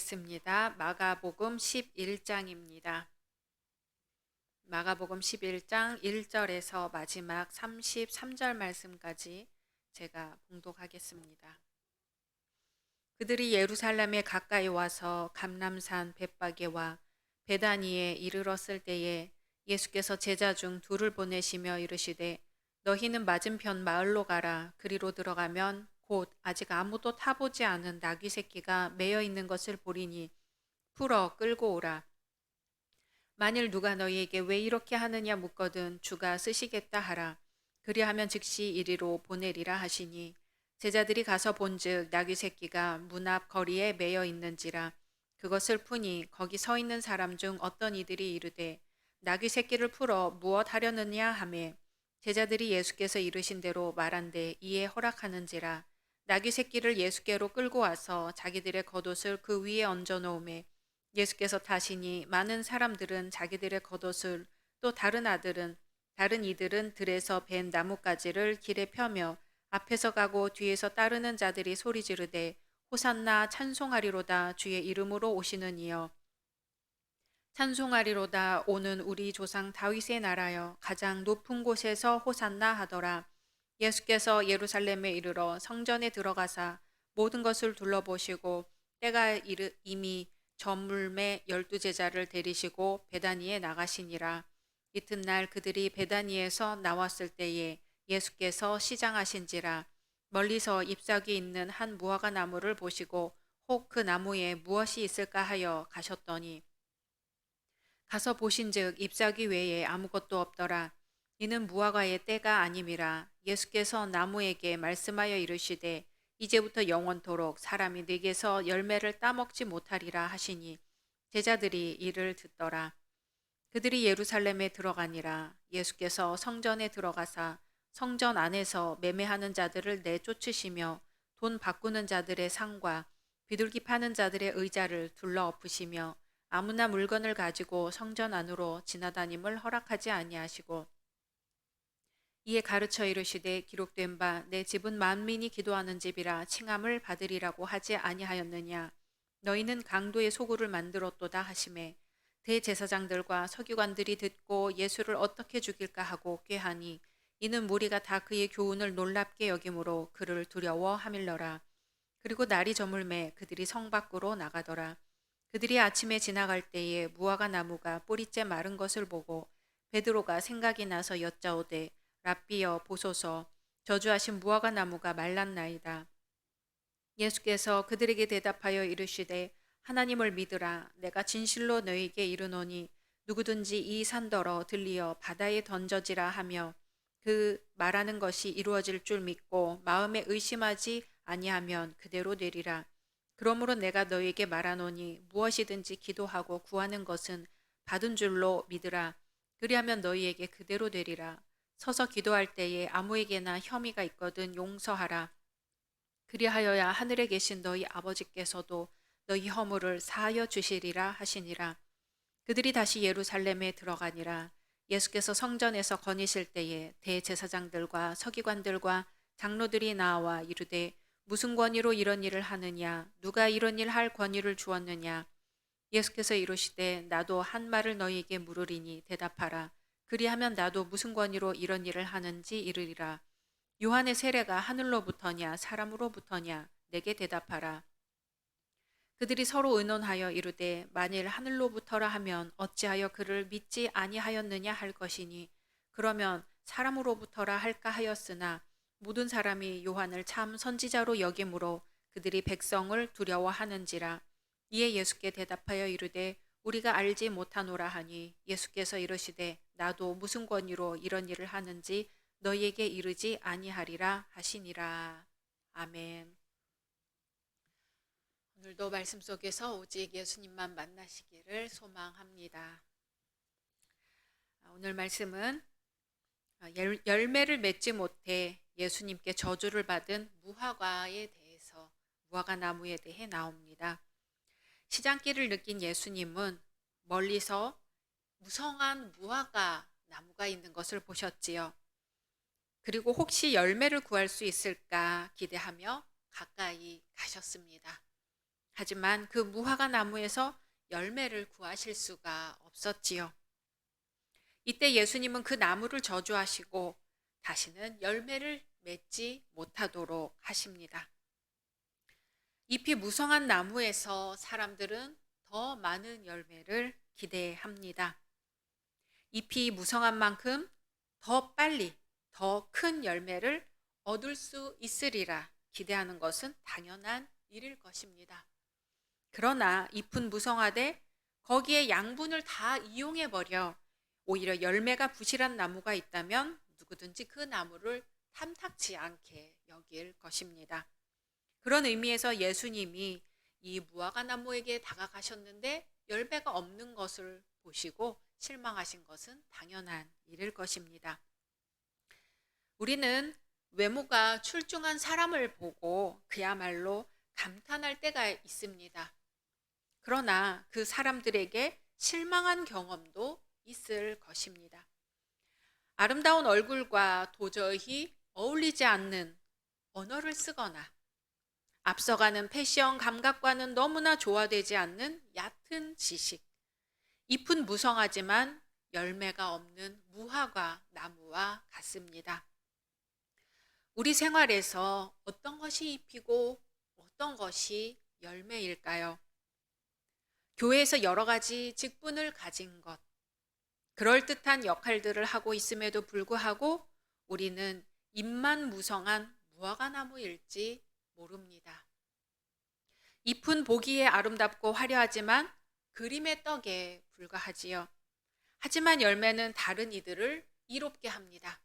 읽겠습니다. 마가복음 11장입니다. 마가복음 11장 1절에서 마지막 33절 말씀까지 제가 봉독하겠습니다. 그들이 예루살렘에 가까이 와서 감람산 벳바게와 베다니에 이르렀을 때에 예수께서 제자 중 둘을 보내시며 이르시되 너희는 맞은편 마을로 가라. 그리로 들어가면 곧 아직 아무도 타보지 않은 나귀 새끼가 매여 있는 것을 보리니 풀어 끌고 오라. 만일 누가 너희에게 왜 이렇게 하느냐 묻거든 주가 쓰시겠다 하라. 그리하면 즉시 이리로 보내리라 하시니 제자들이 가서 본즉 나귀 새끼가 문 앞 거리에 매여 있는지라. 그것을 푸니 거기 서 있는 사람 중 어떤 이들이 이르되 나귀 새끼를 풀어 무엇 하려느냐 하매 제자들이 예수께서 이르신 대로 말한데 이에 허락하는지라. 나귀 새끼를 예수께로 끌고 와서 자기들의 겉옷을 그 위에 얹어 놓음에 예수께서 타시니 많은 사람들은 자기들의 겉옷을 또 다른 이들은 들에서 벤 나뭇가지를 길에 펴며 앞에서 가고 뒤에서 따르는 자들이 소리 지르되 호산나 찬송하리로다 주의 이름으로 오시는 이여 찬송하리로다 오는 우리 조상 다윗의 나라여 가장 높은 곳에서 호산나 하더라. 예수께서 예루살렘에 이르러 성전에 들어가사 모든 것을 둘러보시고 때가 이미 저물매 12제자를 데리시고 베다니에 나가시니라. 이튿날 그들이 베다니에서 나왔을 때에 예수께서 시장하신지라. 멀리서 잎사귀 있는 한 무화과 나무를 보시고 혹 그 나무에 무엇이 있을까 하여 가셨더니 가서 보신즉 잎사귀 외에 아무것도 없더라. 이는 무화과의 때가 아님이라. 예수께서 나무에게 말씀하여 이르시되 이제부터 영원토록 사람이 네게서 열매를 따먹지 못하리라 하시니 제자들이 이를 듣더라. 그들이 예루살렘에 들어가니라. 예수께서 성전에 들어가사 성전 안에서 매매하는 자들을 내쫓으시며 돈 바꾸는 자들의 상과 비둘기 파는 자들의 의자를 둘러 엎으시며 아무나 물건을 가지고 성전 안으로 지나다님을 허락하지 아니하시고 이에 가르쳐 이르시되 기록된 바 내 집은 만민이 기도하는 집이라 칭함을 받으리라고 하지 아니하였느냐. 너희는 강도의 소굴을 만들었도다 하시매 대제사장들과 서기관들이 듣고 예수를 어떻게 죽일까 하고 꾀하니 이는 무리가 다 그의 교훈을 놀랍게 여김으로 그를 두려워하밀러라. 그리고 날이 저물매 그들이 성 밖으로 나가더라. 그들이 아침에 지나갈 때에 무화과 나무가 뿌리째 마른 것을 보고 베드로가 생각이 나서 여짜오되 랍비여 보소서 저주하신 무화과 나무가 말랐나이다. 예수께서 그들에게 대답하여 이르시되 하나님을 믿으라. 내가 진실로 너희에게 이르노니 누구든지 이 산더러 들리어 바다에 던져지라 하며 그 말하는 것이 이루어질 줄 믿고 마음에 의심하지 아니하면 그대로 되리라. 그러므로 내가 너희에게 말하노니 무엇이든지 기도하고 구하는 것은 받은 줄로 믿으라. 그리하면 너희에게 그대로 되리라. 서서 기도할 때에 아무에게나 혐의가 있거든 용서하라. 그리하여야 하늘에 계신 너희 아버지께서도 너희 허물을 사하여 주시리라 하시니라. 그들이 다시 예루살렘에 들어가니라. 예수께서 성전에서 거니실 때에 대제사장들과 서기관들과 장로들이 나와 이르되 무슨 권위로 이런 일을 하느냐? 누가 이런 일 할 권위를 주었느냐? 예수께서 이르시되 나도 한 말을 너희에게 물으리니 대답하라. 그리하면 나도 무슨 권위로 이런 일을 하는지 이르리라. 요한의 세례가 하늘로부터냐 사람으로부터냐? 내게 대답하라. 그들이 서로 의논하여 이르되 만일 하늘로부터라 하면 어찌하여 그를 믿지 아니하였느냐 할 것이니 그러면 사람으로부터라 할까 하였으나 모든 사람이 요한을 참 선지자로 여김으로 그들이 백성을 두려워하는지라. 이에 예수께 대답하여 이르되 우리가 알지 못하노라 하니 예수께서 이르시되 나도 무슨 권위로 이런 일을 하는지 너희에게 이르지 아니하리라 하시니라. 아멘. 오늘도 말씀 속에서 오직 예수님만 만나시기를 소망합니다. 오늘 말씀은 열매를 맺지 못해 예수님께 저주를 받은 무화과 나무에 대해 나옵니다. 시장길을 느낀 예수님은 멀리서 무성한 무화과 나무가 있는 것을 보셨지요. 그리고 혹시 열매를 구할 수 있을까 기대하며 가까이 가셨습니다. 하지만 그 무화과 나무에서 열매를 구하실 수가 없었지요. 이때 예수님은 그 나무를 저주하시고 다시는 열매를 맺지 못하도록 하십니다. 잎이 무성한 나무에서 사람들은 더 많은 열매를 기대합니다. 잎이 무성한 만큼 더 빨리 더 큰 열매를 얻을 수 있으리라 기대하는 것은 당연한 일일 것입니다. 그러나 잎은 무성하되 거기에 양분을 다 이용해 버려 오히려 열매가 부실한 나무가 있다면 누구든지 그 나무를 탐탁지 않게 여길 것입니다. 그런 의미에서 예수님이 이 무화과 나무에게 다가가셨는데 열매가 없는 것을 보시고 실망하신 것은 당연한 일일 것입니다. 우리는 외모가 출중한 사람을 보고 그야말로 감탄할 때가 있습니다. 그러나 그 사람들에게 실망한 경험도 있을 것입니다. 아름다운 얼굴과 도저히 어울리지 않는 언어를 쓰거나 앞서가는 패션 감각과는 너무나 조화되지 않는 얕은 지식, 잎은 무성하지만 열매가 없는 무화과 나무와 같습니다. 우리 생활에서 어떤 것이 잎이고 어떤 것이 열매일까요? 교회에서 여러 가지 직분을 가진 것, 그럴듯한 역할들을 하고 있음에도 불구하고 우리는 잎만 무성한 무화과 나무일지 모릅니다. 잎은 보기에 아름답고 화려하지만 그림의 떡에 불과하지요. 하지만 열매는 다른 이들을 이롭게 합니다.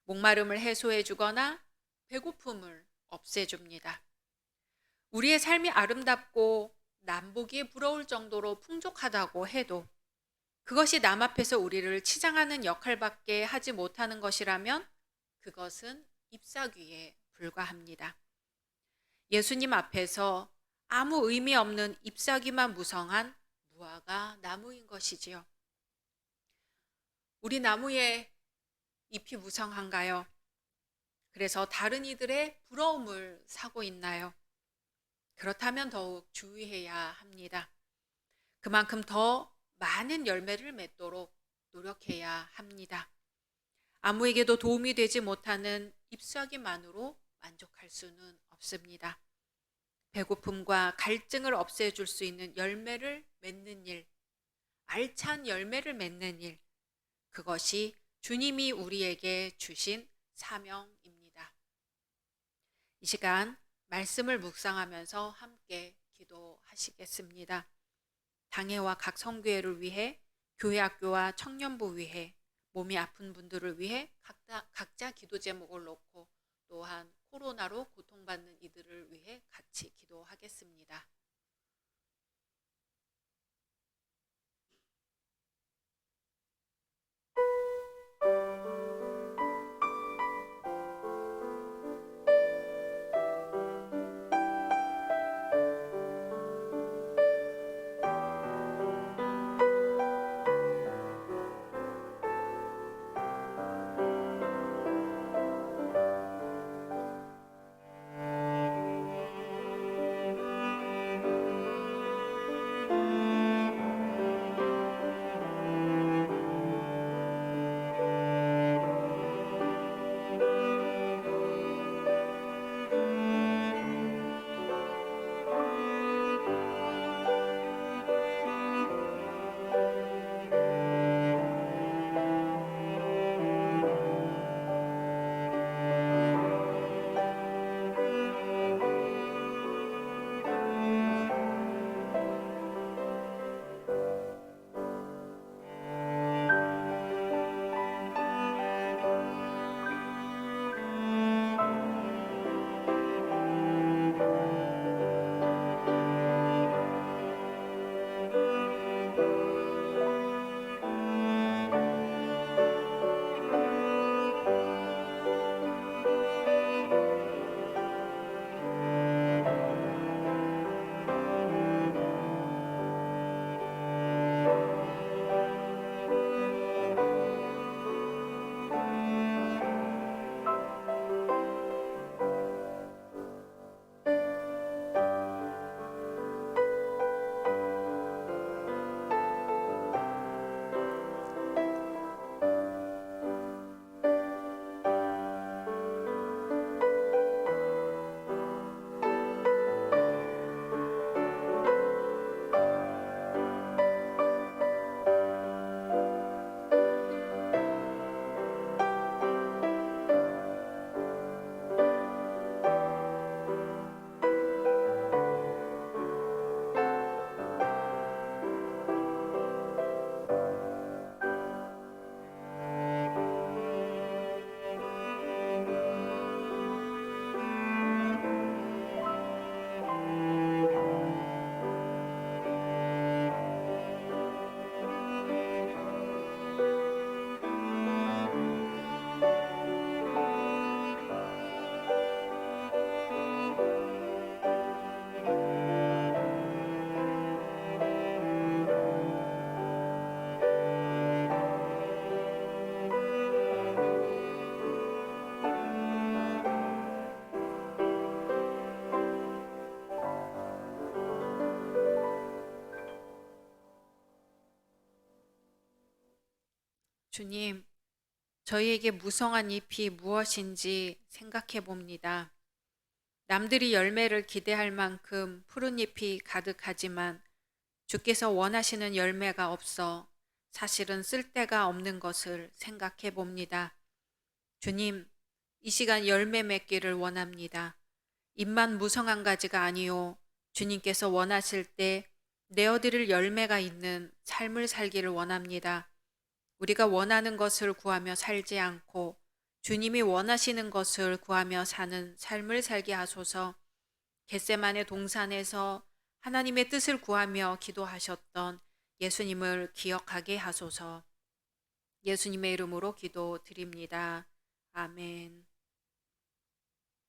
목마름을 해소해 주거나 배고픔을 없애줍니다. 우리의 삶이 아름답고 남 보기에 부러울 정도로 풍족하다고 해도 그것이 남 앞에서 우리를 치장하는 역할밖에 하지 못하는 것이라면 그것은 잎사귀에 불과합니다. 예수님 앞에서 아무 의미 없는 잎사귀만 무성한 무화과 나무인 것이지요. 우리 나무에 잎이 무성한가요? 그래서 다른 이들의 부러움을 사고 있나요? 그렇다면 더욱 주의해야 합니다. 그만큼 더 많은 열매를 맺도록 노력해야 합니다. 아무에게도 도움이 되지 못하는 잎사귀만으로 만족할 수는 없습니다. 배고픔과 갈증을 없애줄 수 있는 열매를 맺는 일, 알찬 열매를 맺는 일, 그것이 주님이 우리에게 주신 사명입니다. 이 시간 말씀을 묵상하면서 함께 기도하시겠습니다. 당회와 각 성교회를 위해, 교회 학교와 청년부 위해, 몸이 아픈 분들을 위해 각자 기도 제목을 놓고 또한 코로나로 고통받는 이들을 위해 같이 기도하겠습니다. 주님, 저희에게 무성한 잎이 무엇인지 생각해 봅니다. 남들이 열매를 기대할 만큼 푸른 잎이 가득하지만 주께서 원하시는 열매가 없어 사실은 쓸데가 없는 것을 생각해 봅니다. 주님, 이 시간 열매 맺기를 원합니다. 잎만 무성한 가지가 아니요. 주님께서 원하실 때 내어드릴 열매가 있는 삶을 살기를 원합니다. 우리가 원하는 것을 구하며 살지 않고 주님이 원하시는 것을 구하며 사는 삶을 살게 하소서. 겟세마네 동산에서 하나님의 뜻을 구하며 기도하셨던 예수님을 기억하게 하소서. 예수님의 이름으로 기도드립니다. 아멘.